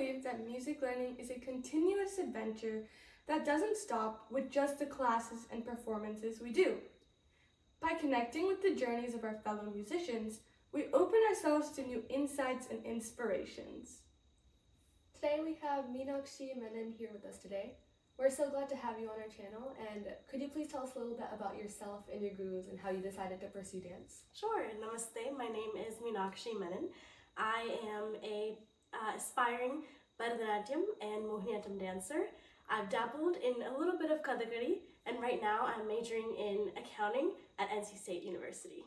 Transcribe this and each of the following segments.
believe that music learning is a continuous adventure that doesn't stop with just the classes and performances we do. By connecting with the journeys of our fellow musicians, we open ourselves to new insights and inspirations. Today we have Meenakshi Menon here with us today. We're so glad to have you on our channel, and could you please tell us a little bit about yourself and your gurus and how you decided to pursue dance? Sure. Namaste. My name is Meenakshi Menon. I am a aspiring Bharatanatyam and Mohiniyattam dancer. I've dabbled in a little bit of Kathakali, and right now I'm majoring in accounting at NC State University.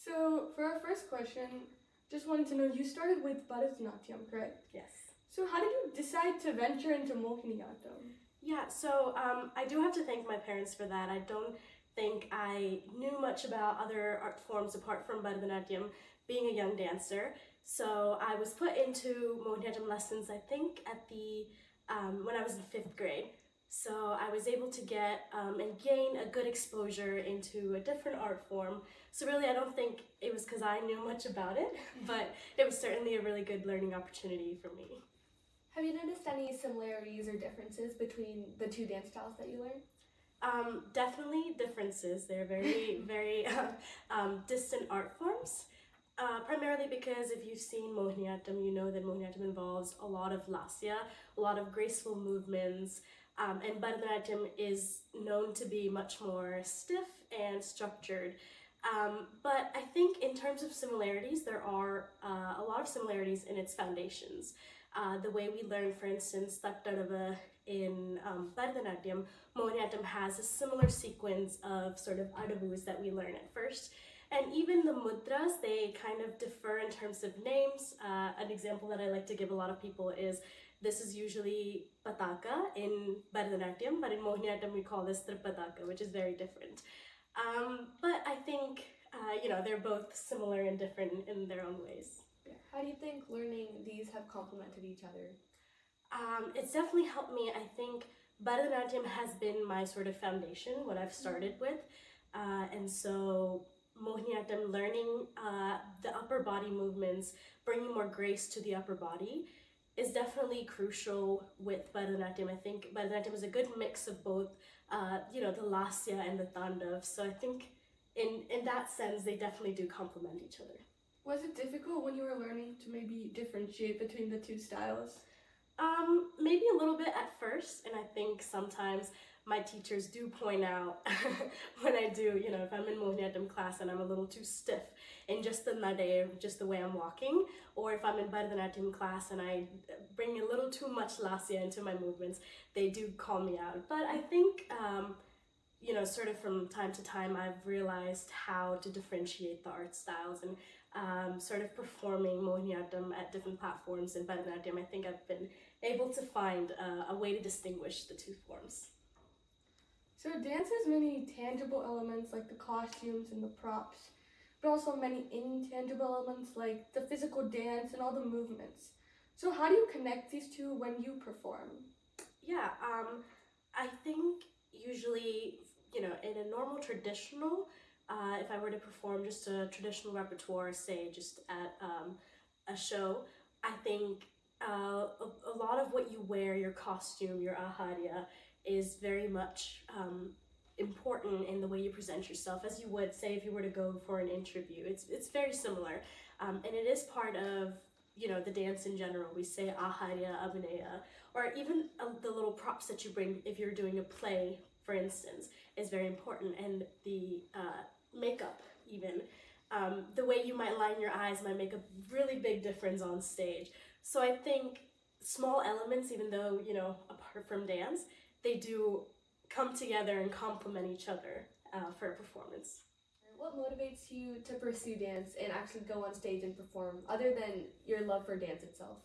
So for our first question, just wanted to know, you started with Bharatanatyam, correct? Yes. So how did you decide to venture into Mohiniyattam? Yeah, so I do have to thank my parents for that. I don't think I knew much about other art forms apart from Bharatanatyam, being a young dancer. So I was put into Mohiniyattam lessons, I think, at the when I was in 5th grade. So I was able to get and gain a good exposure into a different art form. So really, I don't think it was because I knew much about it, but it was certainly a really good learning opportunity for me. Have you noticed any similarities or differences between the two dance styles that you learn? Definitely differences. They're very, very distant art forms. Primarily because if you've seen Mohiniyattam, you know that Mohiniyattam involves a lot of lasya, a lot of graceful movements, and Bharatanatyam is known to be much more stiff and structured. But I think in terms of similarities, there are a lot of similarities in its foundations. The way we learn, for instance, Tattarava in Bharatanatyam, Mohiniyattam has a similar sequence of sort of adavus that we learn at first. And even the mudras, they kind of differ in terms of names. An example that I like to give a lot of people is this is usually pataka in Bharatanatyam, but in Mohiniyattam we call this tripataka, which is very different. But I think, they're both similar and different in their own ways. Yeah. How do you think learning these have complemented each other? It's definitely helped me. I think Bharatanatyam has been my sort of foundation, what I've started with. And so Mohiniyattam, learning the upper body movements, bringing more grace to the upper body is definitely crucial with Bharatanatyam. I think Bharatanatyam is a good mix of both, the lasya and the tandav. So I think in that sense, they definitely do complement each other. Was it difficult when you were learning to maybe differentiate between the two styles? Maybe a little bit at first, and I think sometimes my teachers do point out when I do, if I'm in Mohiniyattam class and I'm a little too stiff in just the nade, just the way I'm walking, or if I'm in Bharatanatyam class and I bring a little too much lasya into my movements, they do call me out. But I think, sort of from time to time, I've realized how to differentiate the art styles and sort of performing Mohiniyattam at different platforms in Bharatanatyam. I think I've been able to find a way to distinguish the two forms. So dance has many tangible elements like the costumes and the props, but also many intangible elements like the physical dance and all the movements. So how do you connect these two when you perform? Yeah, I think usually, in a normal traditional, if I were to perform just a traditional repertoire, say just at a show, I think a lot of what you wear, your costume, your aharya, is very much important in the way you present yourself, as you would say if you were to go for an interview. It's very similar, and it is part of the dance in general. We say aharya, abhinaya, or even the little props that you bring if you're doing a play, for instance, is very important, and the makeup even. The way you might line your eyes might make a really big difference on stage. So I think small elements, even though, apart from dance, they do come together and complement each other for a performance. What motivates you to pursue dance and actually go on stage and perform, other than your love for dance itself?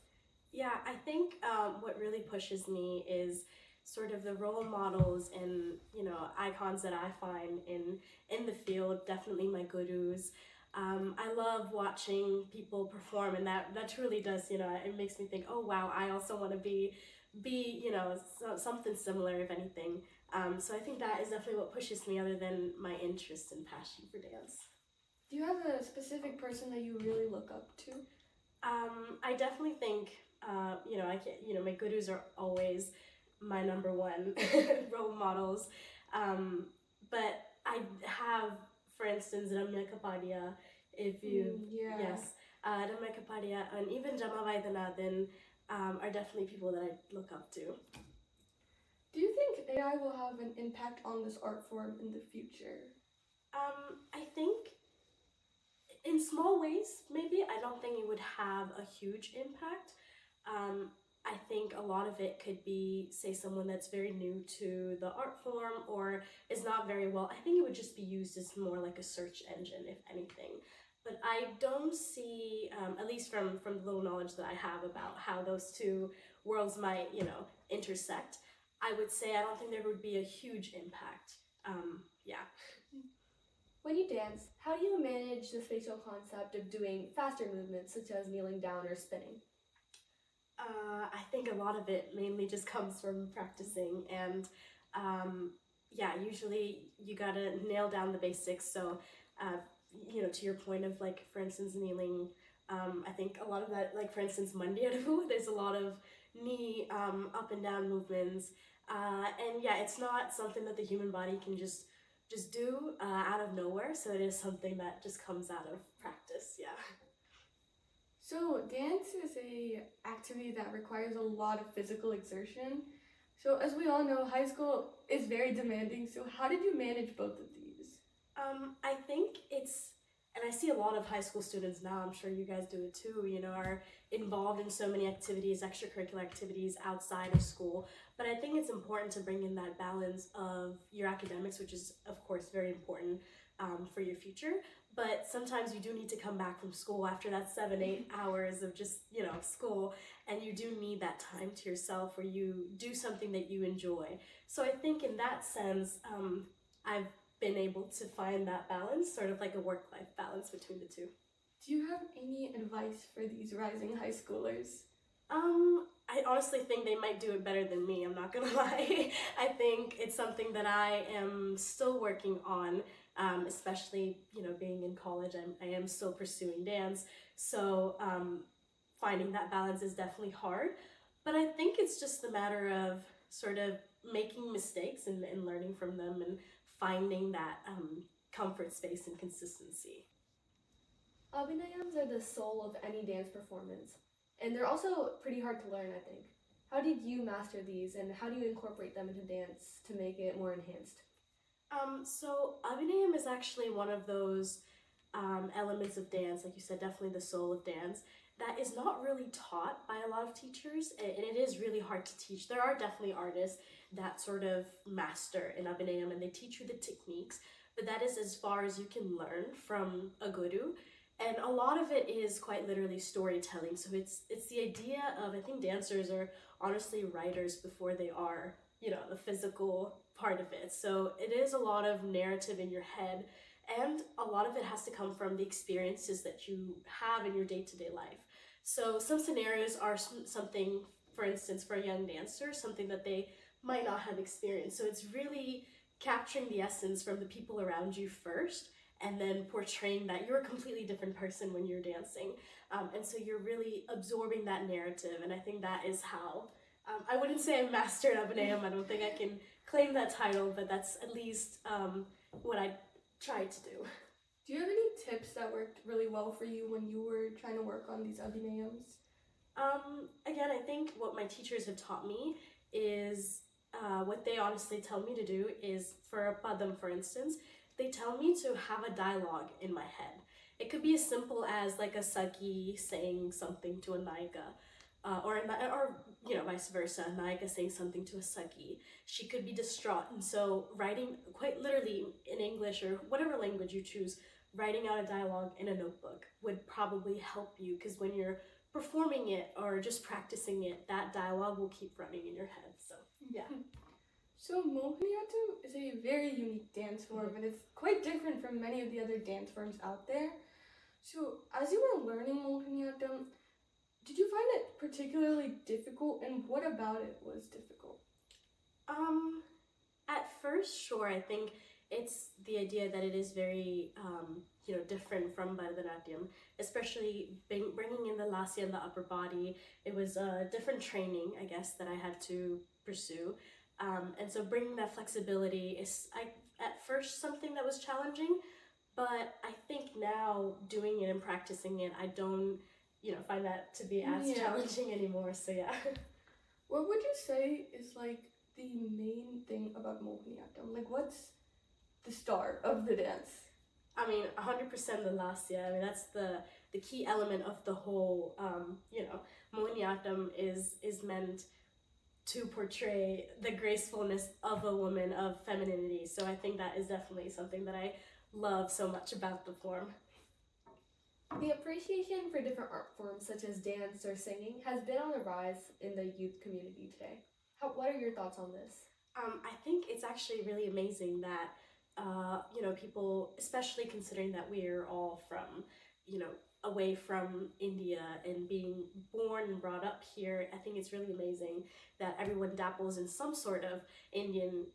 Yeah, I think what really pushes me is sort of the role models and, icons that I find in the field, definitely my gurus. I love watching people perform, and that truly does, it makes me think, oh wow, I also want to be something similar, if anything. So I think that is definitely what pushes me, other than my interest and passion for dance. Do you have a specific person that you really look up to? I definitely think, I can't, my gurus are always my number one role models. But I have, for instance, Ramya Kapadia, if you, Yeah. yes, Ramya Kapadia, and even Jama Vaidyanathan are definitely people that I look up to. Do you think AI will have an impact on this art form in the future? I think in small ways, maybe. I don't think it would have a huge impact. I think a lot of it could be, say, someone that's very new to the art form or is not very well. I think it would just be used as more like a search engine, if anything. But I don't see, at least from the little knowledge that I have about how those two worlds might, intersect, I would say I don't think there would be a huge impact. Yeah. When you dance, how do you manage the spatial concept of doing faster movements such as kneeling down or spinning? I think a lot of it mainly just comes from practicing, and usually you gotta nail down the basics. So, to your point of like, for instance, kneeling, I think a lot of that, like for instance, Mandiyaru, there's a lot of knee up and down movements, and yeah, it's not something that the human body can just do out of nowhere. So it is something that just comes out of practice. Yeah. So dance is a activity that requires a lot of physical exertion. So as we all know, high school is very demanding. So how did you manage both of these? I think and I see a lot of high school students now, I'm sure you guys do it too, are involved in so many activities, extracurricular activities outside of school. But I think it's important to bring in that balance of your academics, which is, of course, very important for your future. But sometimes you do need to come back from school after that 7-8 hours of just, school, and you do need that time to yourself where you do something that you enjoy. So I think in that sense, I've been able to find that balance, sort of like a work-life balance between the two. Do you have any advice for these rising high schoolers? I honestly think they might do it better than me, I'm not gonna lie. I think it's something that I am still working on, especially, being in college, I am still pursuing dance. So finding that balance is definitely hard. But I think it's just a matter of sort of making mistakes and learning from them and finding that comfort space and consistency. Abhinayams are the soul of any dance performance, and they're also pretty hard to learn, I think. How did you master these, and how do you incorporate them into dance to make it more enhanced? So Abhinayam is actually one of those elements of dance, like you said, definitely the soul of dance, that is not really taught by a lot of teachers, and it is really hard to teach. There are definitely artists that sort of master in Abhinayam and they teach you the techniques, but that is as far as you can learn from a guru. And a lot of it is quite literally storytelling. So it's the idea of, I think dancers are honestly writers before they are, the physical part of it. So it is a lot of narrative in your head, and a lot of it has to come from the experiences that you have in your day-to-day life. So some scenarios are something, for instance, for a young dancer, something that they might not have experienced. So it's really capturing the essence from the people around you first, and then portraying that you're a completely different person when you're dancing. And so you're really absorbing that narrative, and I think that is how, I wouldn't say I'm mastered Abhinayam, I don't think I can claim that title, but that's at least what I tried to do. Do you have any tips that worked really well for you when you were trying to work on these abhinayams? Again, I think what my teachers have taught me is what they honestly tell me to do is, for a padam, for instance, they tell me to have a dialogue in my head. It could be as simple as like a Saki saying something to a Naika, or vice versa, a Naika saying something to a Saki. She could be distraught, and so writing quite literally in English or whatever language you choose, writing out a dialogue in a notebook would probably help you, because when you're performing it or just practicing it, that dialogue will keep running in your head. So yeah. So Mohiniyattam is a very unique dance form, and it's quite different from many of the other dance forms out there. So as you were learning Mohiniyattam, did you find it particularly difficult, and what about it was difficult? At first, sure. I think it's the idea that it is very, different from Bharatanatyam, especially bringing in the lasya and the upper body. It was a different training, I guess, that I had to pursue. And so bringing that flexibility is, at first, something that was challenging, but I think now doing it and practicing it, I don't, find that to be as challenging anymore. So yeah. What would you say is like the main thing about Mohiniyattam? Like, what's the star of the dance? I mean, 100% the lasya. I mean, that's the key element of the whole. Mohiniyattam is meant to portray the gracefulness of a woman, of femininity. So I think that is definitely something that I love so much about the form. The appreciation for different art forms such as dance or singing has been on the rise in the youth community today. What are your thoughts on this? I think it's actually really amazing that people, especially considering that we're all from, away from India and being born and brought up here. I think it's really amazing that everyone dabbles in some sort of Indian,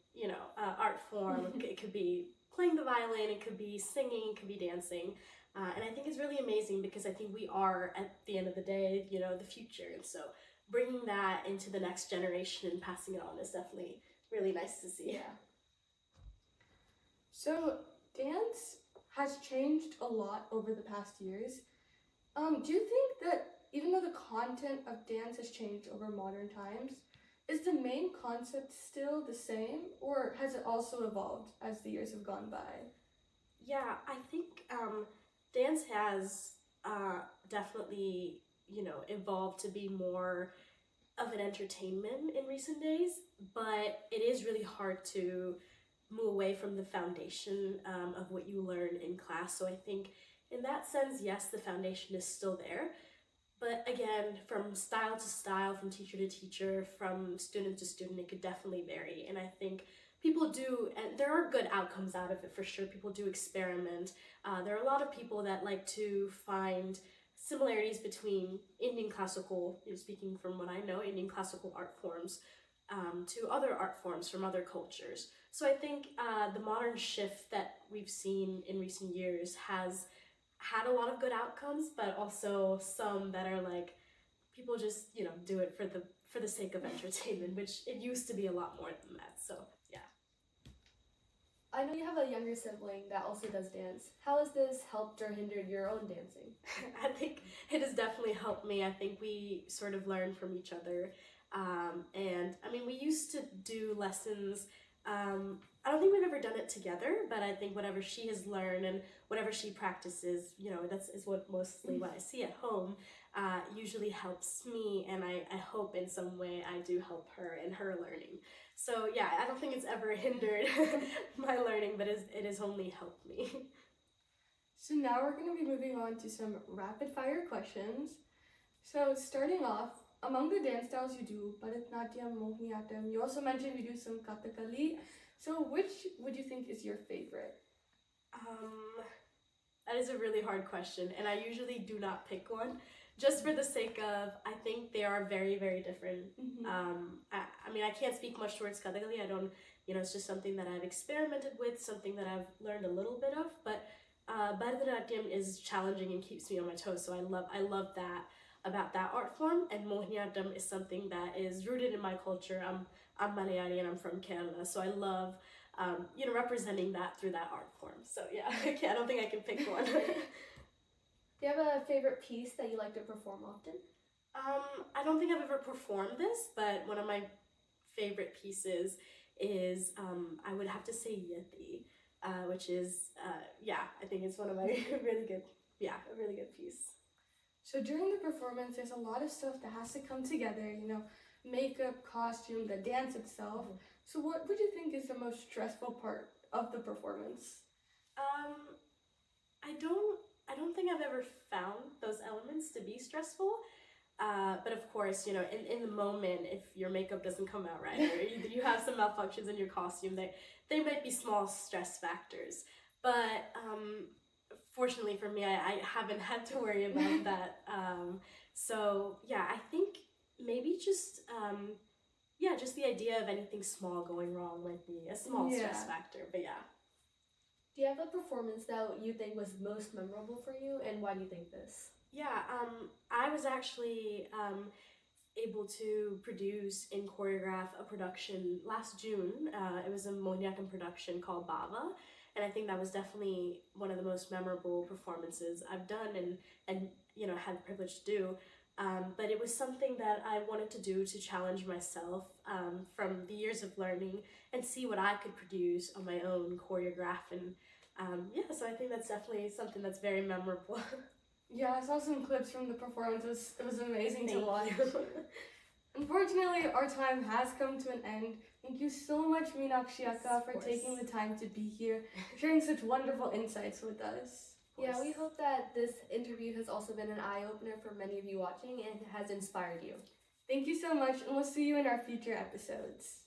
art form. It could be playing the violin, it could be singing, it could be dancing. And I think it's really amazing because I think we are, at the end of the day, the future. And so bringing that into the next generation and passing it on is definitely really nice to see. Yeah. So, dance has changed a lot over the past years. Do you think that even though the content of dance has changed over modern times, is the main concept still the same, or has it also evolved as the years have gone by? Yeah, I think dance has definitely, evolved to be more of an entertainment in recent days, but it is really hard to move away from the foundation of what you learn in class. So I think in that sense, yes, the foundation is still there. But again, from style to style, from teacher to teacher, from student to student, it could definitely vary. And I think people do, and there are good outcomes out of it for sure. People do experiment. There are a lot of people that like to find similarities between Indian classical, speaking from what I know, Indian classical art forms to other art forms from other cultures. So I think the modern shift that we've seen in recent years has had a lot of good outcomes, but also some that are like people just do it for the sake of entertainment, which it used to be a lot more than that. So yeah. I know you have a younger sibling that also does dance. How has this helped or hindered your own dancing? I think it has definitely helped me. I think we sort of learn from each other. And I mean, we used to do lessons. I don't think we've ever done it together, but I think whatever she has learned and whatever she practices, that's is what mostly what I see at home, usually helps me. And I hope in some way I do help her in her learning. So yeah, I don't think it's ever hindered my learning, but it has only helped me. So now we're going to be moving on to some rapid fire questions. So starting off, among the dance styles you do, Bharatanatyam, Mohiniyattam, you also mentioned you do some Kathakali. So which would you think is your favorite? That is a really hard question, and I usually do not pick one, just for the sake of, I think they are very, very different. I mean, I can't speak much towards Kathakali. I don't, it's just something that I've experimented with, something that I've learned a little bit of, but Bharatanatyam is challenging and keeps me on my toes, so I love that about that art form. And Mohiniyattam is something that is rooted in my culture. I'm Malayali and I'm from Kerala, so I love representing that through that art form. So yeah, I don't think I can pick one. Do you have a favorite piece that you like to perform often? I don't think I've ever performed this, but one of my favorite pieces is I would have to say Yeti, which is I think it's one of my a really good piece. So during the performance, there's a lot of stuff that has to come together, makeup, costume, the dance itself. So what would you think is the most stressful part of the performance? I don't think I've ever found those elements to be stressful. But of course, in the moment, if your makeup doesn't come out right, or you have some malfunctions in your costume, they might be small stress factors. But fortunately for me, I haven't had to worry about that. So yeah, I think maybe just the idea of anything small going wrong might be a small stress factor. But yeah. Do you have a performance that you think was most memorable for you, and why do you think this? Yeah, I was actually able to produce and choreograph a production last June. It was a Mohiniyattam production called Bava, and I think that was definitely one of the most memorable performances I've done and had the privilege to do. But it was something that I wanted to do to challenge myself from the years of learning and see what I could produce on my own, choreograph, and so I think that's definitely something that's very memorable. Yeah, I saw some clips from the performance. It was amazing to Thank watch. you. Unfortunately, our time has come to an end. Thank you so much, Meenakshi Akka, Of for course. taking the time to be here, sharing such wonderful insights with us. Yeah, we hope that this interview has also been an eye-opener for many of you watching and has inspired you. Thank you so much, and we'll see you in our future episodes.